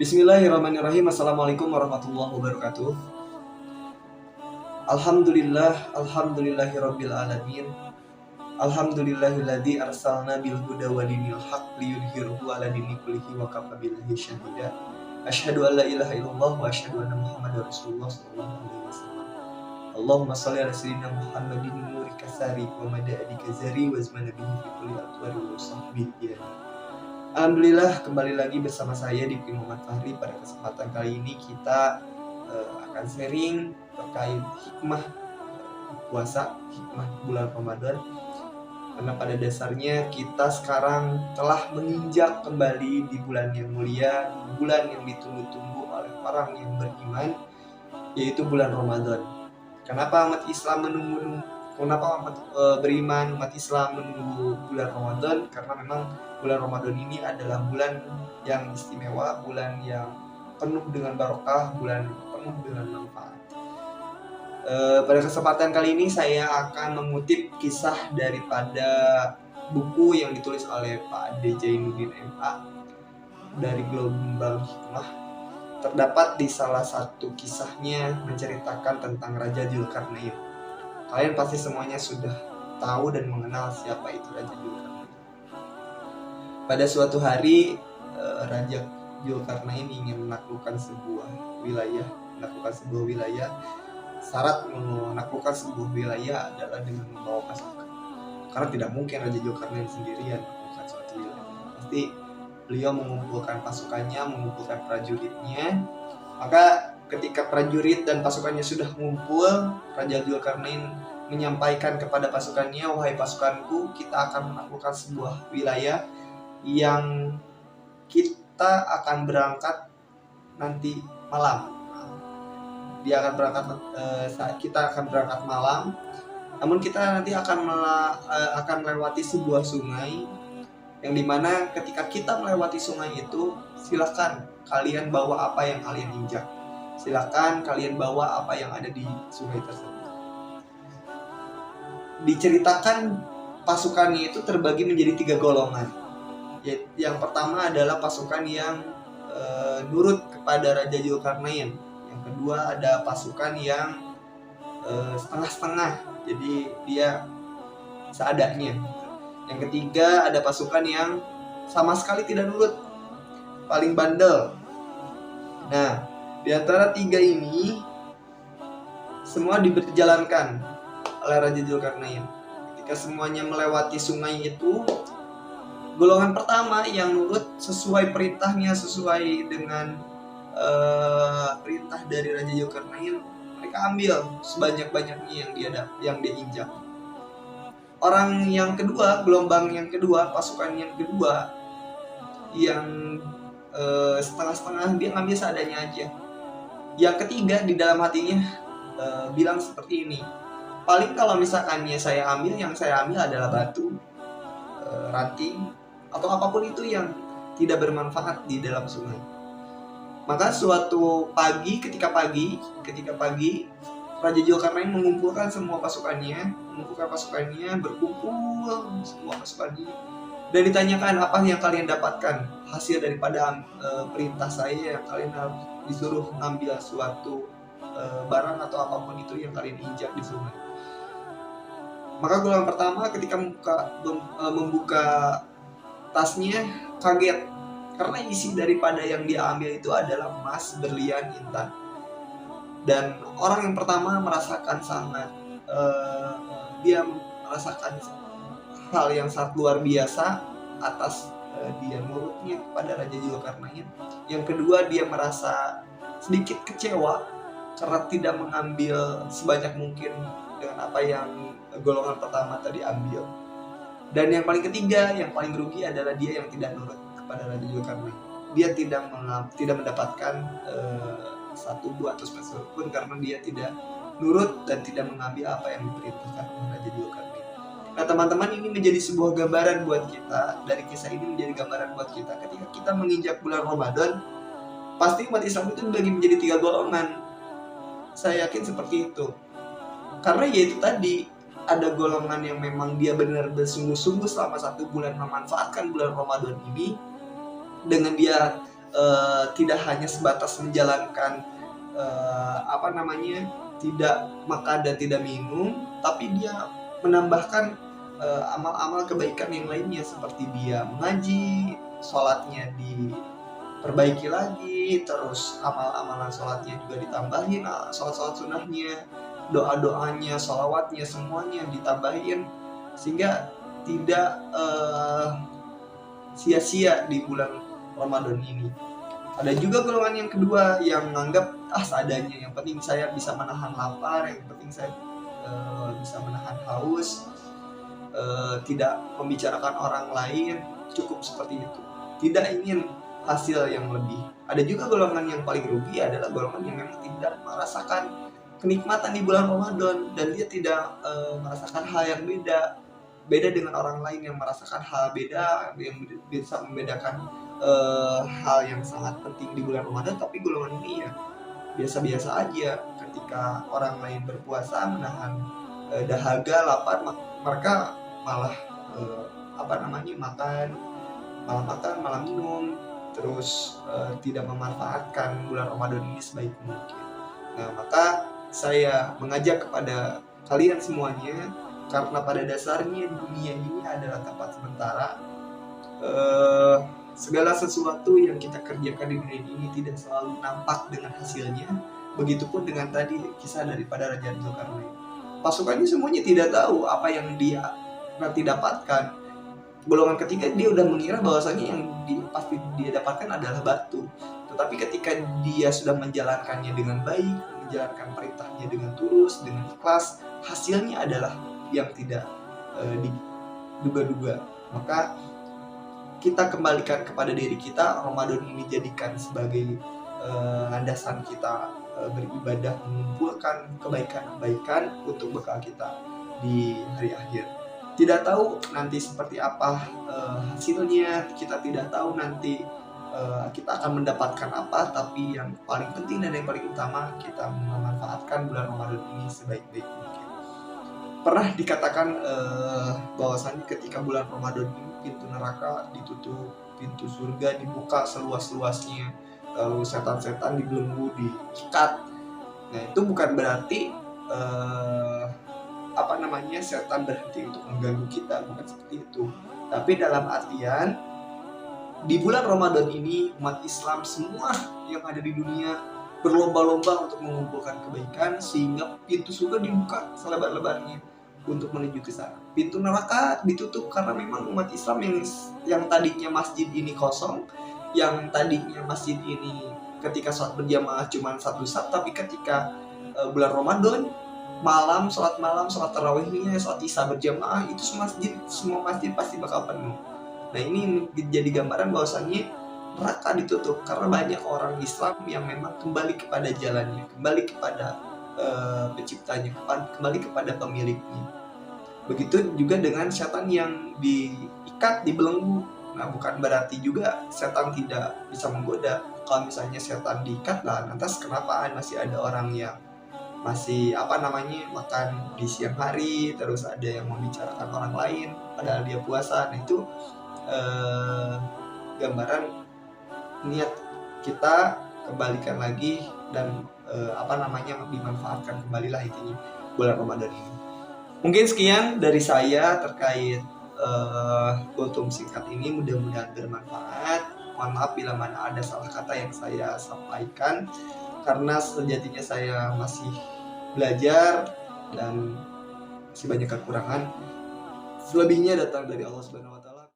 Bismillahirrahmanirrahim. Assalamualaikum warahmatullahi wabarakatuh. Alhamdulillahirabbil alamin. Alhamdulillahilladzi arsalna bil huda wa dinil haq liyudhhirahu 'ala dini kullihi wa kafa billahi syahida. Asyhadu an la ilaha illallah wa asyhadu anna Muhammadar Rasulullah sallallahu alaihi wasallam. Allahumma shalli ala sayyidina Muhammadin nuri kasari wa madadi kazari wa zamana bihi fi kulli atwari wa sahbihi. Alhamdulillah, kembali lagi bersama saya di Muhammad Fahri. Pada kesempatan kali ini kita akan sharing terkait hikmah puasa, hikmah bulan Ramadan. Karena pada dasarnya kita sekarang telah menginjak kembali di bulan yang mulia, bulan yang ditunggu-tunggu oleh orang yang beriman, yaitu bulan Ramadan. Kenapa umat Islam beriman, umat Islam menunggu bulan Ramadan? Karena memang bulan Ramadan ini adalah bulan yang istimewa, bulan yang penuh dengan barokah, bulan penuh dengan manfaat. Pada kesempatan kali ini saya akan mengutip kisah daripada buku yang ditulis oleh Pak Ade Jainuddin MA dari Gelombang Hikmah. Terdapat di salah satu kisahnya menceritakan tentang Raja Dzulkarnain. Kalian pasti semuanya sudah tahu dan mengenal siapa itu Raja Dzulkarnain. Pada suatu hari Raja Dzulkarnain ingin menaklukkan sebuah wilayah. Syarat menaklukkan sebuah wilayah adalah dengan membawa pasukan. Karena tidak mungkin Raja Dzulkarnain sendirian menaklukkan suatu wilayah. Pasti beliau mengumpulkan pasukannya, mengumpulkan prajuritnya. Maka ketika prajurit dan pasukannya sudah mengumpul, Raja Dzulkarnain menyampaikan kepada pasukannya, "Wahai pasukanku, kita akan menaklukkan sebuah wilayah yang kita akan berangkat nanti malam. Kita akan berangkat malam. Namun kita nanti akan melewati sebuah sungai, yang dimana ketika kita melewati sungai itu, silakan kalian bawa apa yang kalian injak. Silakan kalian bawa apa yang ada di sungai tersebut." Diceritakan pasukannya itu terbagi menjadi 3 golongan. Yang pertama adalah pasukan yang nurut kepada Raja Dzulkarnain. Yang kedua ada pasukan yang setengah-setengah, jadi dia seadanya. Yang ketiga ada pasukan yang sama sekali tidak nurut, paling bandel. Nah, di antara 3 ini semua diberjalankan oleh Raja Dzulkarnain. Ketika semuanya melewati sungai itu, golongan pertama yang nurut sesuai perintahnya, sesuai dengan perintah dari Raja Dzulkarnain, mereka ambil sebanyak-banyaknya yang dia injak. Orang yang kedua, gelombang yang kedua, pasukan yang kedua, yang setengah-setengah, dia ngambil seadanya aja. Yang ketiga di dalam hatinya bilang seperti ini, paling kalau misalkannya yang saya ambil adalah batu, ranting, atau apapun itu yang tidak bermanfaat di dalam sungai. Maka suatu pagi, ketika pagi Raja Dzulkarnain mengumpulkan semua pasukannya, berkumpul semua pasukannya, dan ditanyakan, apa yang kalian dapatkan hasil daripada perintah saya yang kalian harus disuruh ngambil suatu barang atau apapun itu yang kalian injak di sungai. Maka golongan pertama ketika membuka tasnya kaget, karena isi daripada yang dia ambil itu adalah emas, berlian, intan. Dan orang yang pertama merasakan dia merasakan hal yang sangat luar biasa atas dia nurutnya kepada Raja Dzulkarnain. Yang kedua, dia merasa sedikit kecewa karena tidak mengambil sebanyak mungkin dengan apa yang golongan pertama tadi ambil. Dan yang paling ketiga, yang paling rugi adalah dia yang tidak nurut kepada Raja Dzulkarnain. Dia tidak mendapatkan satu buah atau spesial pun karena dia tidak nurut dan tidak mengambil apa yang diperintahkan oleh Raja Dzulkarnain. Nah teman-teman, ini menjadi sebuah gambaran buat kita. Dari kisah ini menjadi gambaran buat kita. Ketika kita menginjak bulan Ramadan, pasti umat Islam itu dibagi menjadi 3 golongan. Saya yakin seperti itu. Karena yaitu tadi, ada golongan yang memang dia benar bersungguh-sungguh selama 1 bulan memanfaatkan bulan Ramadan ini, dengan dia tidak hanya sebatas menjalankan tidak makan dan tidak minum, tapi dia menambahkan amal-amal kebaikan yang lainnya, seperti dia mengaji, sholatnya diperbaiki lagi, terus amal-amalan sholatnya juga ditambahin, sholat-sholat sunnahnya, doa-doanya, sholawatnya, semuanya ditambahin, sehingga tidak sia-sia di bulan Ramadan ini. Ada juga golongan yang kedua yang menganggap seadanya, yang penting saya bisa menahan lapar, yang penting saya bisa menahan haus, tidak membicarakan orang lain, cukup seperti itu, tidak ingin hasil yang lebih. Ada juga golongan yang paling rugi, adalah golongan yang memang tidak merasakan kenikmatan di bulan Ramadan, dan dia tidak merasakan hal yang beda dengan orang lain yang merasakan hal beda, yang bisa membedakan hal yang sangat penting di bulan Ramadan. Tapi golongan ini ya biasa-biasa aja. Ketika orang lain berpuasa menahan dahaga, lapar, mereka malah makan, malah minum, terus tidak memanfaatkan bulan Ramadan ini sebaik mungkin. Nah, maka saya mengajak kepada kalian semuanya, karena pada dasarnya dunia ini adalah tempat sementara. Segala sesuatu yang kita kerjakan di dunia ini tidak selalu nampak dengan hasilnya. Begitupun dengan tadi kisah daripada Raja Zulkarnain. Pasukannya semuanya tidak tahu apa yang dia nanti dapatkan. Golongan ketiga dia udah mengira bahwasanya yang pasti dia dapatkan adalah batu. Tetapi ketika dia sudah menjalankannya dengan baik, menjalankan perintahnya dengan tulus, dengan ikhlas, hasilnya adalah yang tidak diduga-duga. Maka kita kembalikan kepada diri kita, Ramadan ini jadikan sebagai landasan kita beribadah, mengumpulkan kebaikan-kebaikan untuk bekal kita di hari akhir. Tidak tahu nanti seperti apa hasilnya, kita tidak tahu nanti kita akan mendapatkan apa, tapi yang paling penting dan yang paling utama, kita memanfaatkan bulan Ramadan ini sebaik-baik mungkin. Pernah dikatakan bahwasannya ketika bulan Ramadan ini pintu neraka ditutup, pintu surga dibuka seluas-luasnya, lalu setan-setan dibelenggu, diikat. Nah, itu bukan berarti setan berhenti untuk mengganggu kita, bukan seperti itu. Tapi dalam artian di bulan Ramadan ini umat Islam semua yang ada di dunia berlomba-lomba untuk mengumpulkan kebaikan, sehingga pintu surga dibuka selebar-lebarnya untuk menuju ke sana. Pintu neraka ditutup karena memang umat Islam yang tadinya masjid ini kosong, yang tadinya masjid ini ketika sholat berjamaah cuma satu saf, tapi ketika bulan Ramadan malam, sholat tarawihnya, sholat isya berjamaah, itu semua masjid pasti bakal penuh. Nah, ini jadi gambaran bahwasannya neraka ditutup karena banyak orang Islam yang memang kembali kepada jalannya, kembali kepada penciptanya, kembali kepada pemiliknya. Begitu juga dengan setan yang diikat, dibelenggu. Nah, bukan berarti juga setan tidak bisa menggoda. Kalau misalnya setan diikat, lantas kenapa masih ada orang yang masih makan di siang hari, terus ada yang membicarakan orang lain padahal dia puasa. Nah, itu gambaran niat kita kembalikan lagi dan dimanfaatkan kembalilah intinya bulan Ramadan ini. Mungkin sekian dari saya terkait kultum singkat ini, mudah-mudahan bermanfaat. Mohon maaf bila mana ada salah kata yang saya sampaikan, karena sejatinya saya masih belajar dan masih banyak kekurangan. Selebihnya datang dari Allah Subhanahu wa Ta'ala.